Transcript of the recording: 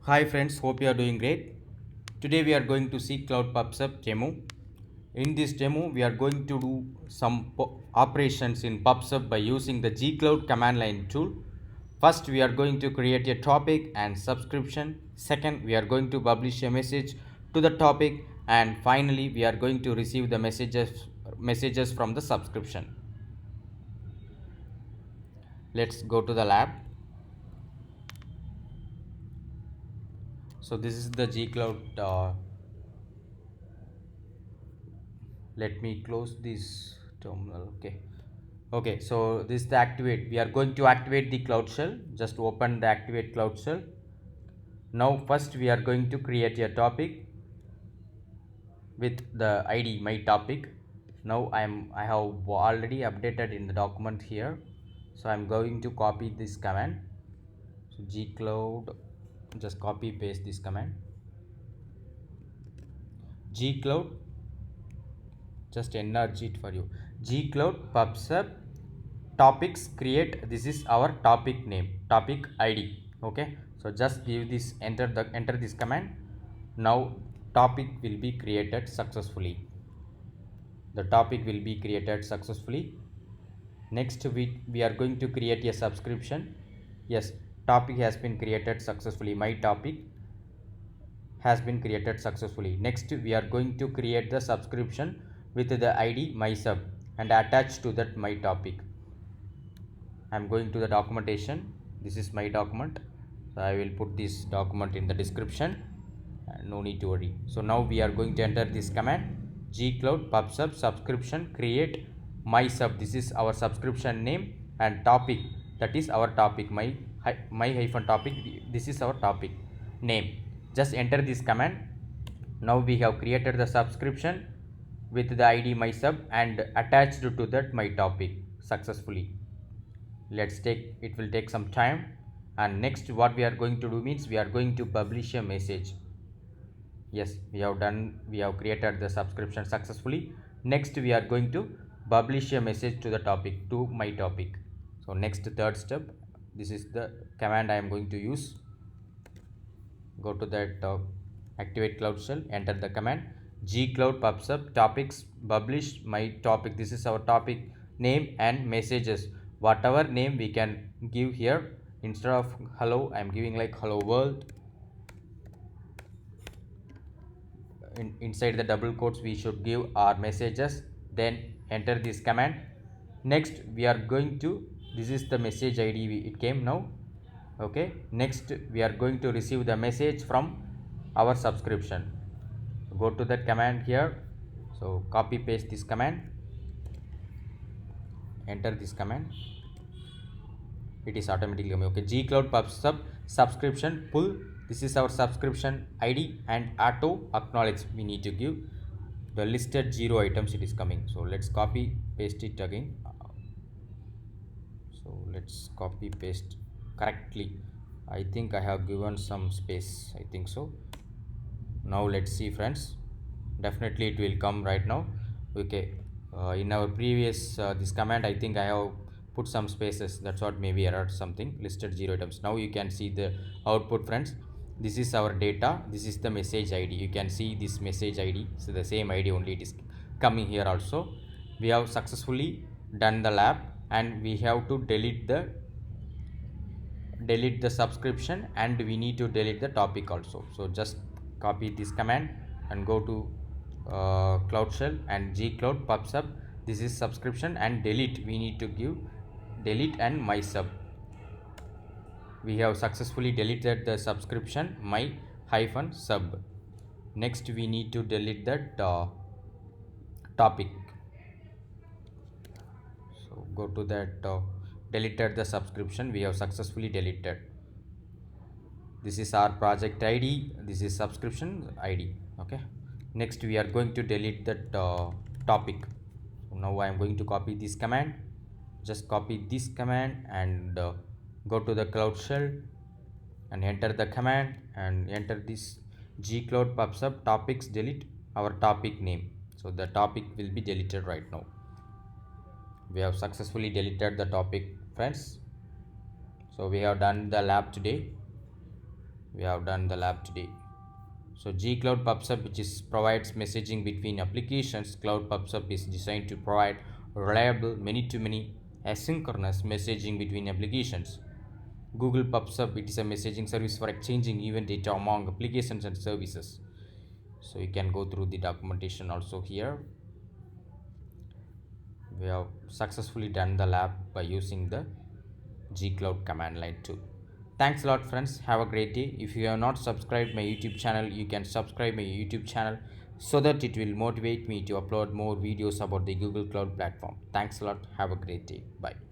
Hi friends, hope you are doing great. Today we are going to see Cloud PubSub demo. In this demo, we are going to do some operations in PubSub by using the gcloud command line tool. First, we are going to create a topic and subscription. Second, we are going to publish a message to the topic, and finally, we are going to receive the messages from the subscription. Let's go to the lab. So this is the gcloud. Let me close this terminal. Okay, so this is the activate. We are going to activate the cloud shell. Just open the activate cloud shell. Now first we are going to create a topic with the id my topic. Now I have already updated in the document here, so I'm going to copy this command. So gcloud, just copy paste this command. Gcloud, just enlarge it for you. Gcloud pubsub topics create. This is our topic name, topic id. Okay, so just give this, enter this command. Now topic will be created successfully. The topic will be created successfully. Next we are going to create a subscription. Yes, topic has been created successfully. My topic has been created successfully. Next we are going to create the subscription with the id mysub and attach to that my topic. I'm going to the documentation. This is my document, so I will put this document in the description. No need to worry. So now we are going to enter this command: gcloud pubsub subscription create my sub. This is our subscription name, and topic, that is our topic, my hyphen topic. This is our topic name. Just enter this command. Now we have created the subscription with the id my sub and attached to that my topic successfully. It will take some time. And next what we are going to do means we are going to publish a message. Yes, we have created the subscription successfully. Next we are going to publish a message to the topic, to my topic. So next, third step, this is the command I am going to use. Go to that activate cloud shell, enter the command gcloud pubsub topics publish my topic. This is our topic name and messages. Whatever name we can give here. Instead of hello, I am giving like hello world. Inside the double quotes we should give our messages. Then enter this command. Next we are going to, this is the message id it came now. Okay, next we are going to receive the message from our subscription. Go to that command here. So copy paste this command, enter this command. It is automatically coming. Okay, gcloud pubsub subscription pull. This is our subscription id, and auto acknowledge we need to give the listed 0 items. It is coming. So let's copy paste it again. So let's copy paste correctly. I think I have given some space, I think so. Now let's see friends, definitely it will come right now. Okay, in our previous this command I think I have put some spaces, that's what maybe error something. Listed 0 items. Now you can see the output friends. This is our data, this is the message id. You can see this message id, so the same id only it is coming here also. We have successfully done the lab, and we have to delete the subscription, and we need to delete the topic also. So just copy this command and go to cloud shell and gcloud pubsub. This is subscription, and delete we need to give delete and my sub. We have successfully deleted the subscription my hyphen sub. Next we need to delete that topic. So go to that deleted the subscription, we have successfully deleted. This is our project id, this is subscription id. Okay, next we are going to delete that topic. So now I am going to copy this command. Just copy this command and go to the cloud shell and enter the command, and enter this gcloud pubsub topics delete our topic name. So the topic will be deleted right now. We have successfully deleted the topic friends. So we have done the lab today. we have done the lab today. So gcloud pubsub, which is provides messaging between applications. Cloud pubsub is designed to provide reliable many to many asynchronous messaging between applications. Google pubsub, it is a messaging service for exchanging event data among applications and services. So you can go through the documentation also here. We have successfully done the lab by using the gcloud command line too. Thanks a lot friends, have a great day. If you have not subscribed my YouTube channel, you can subscribe my YouTube channel so that it will motivate me to upload more videos about the Google Cloud platform. Thanks a lot, have a great day, bye.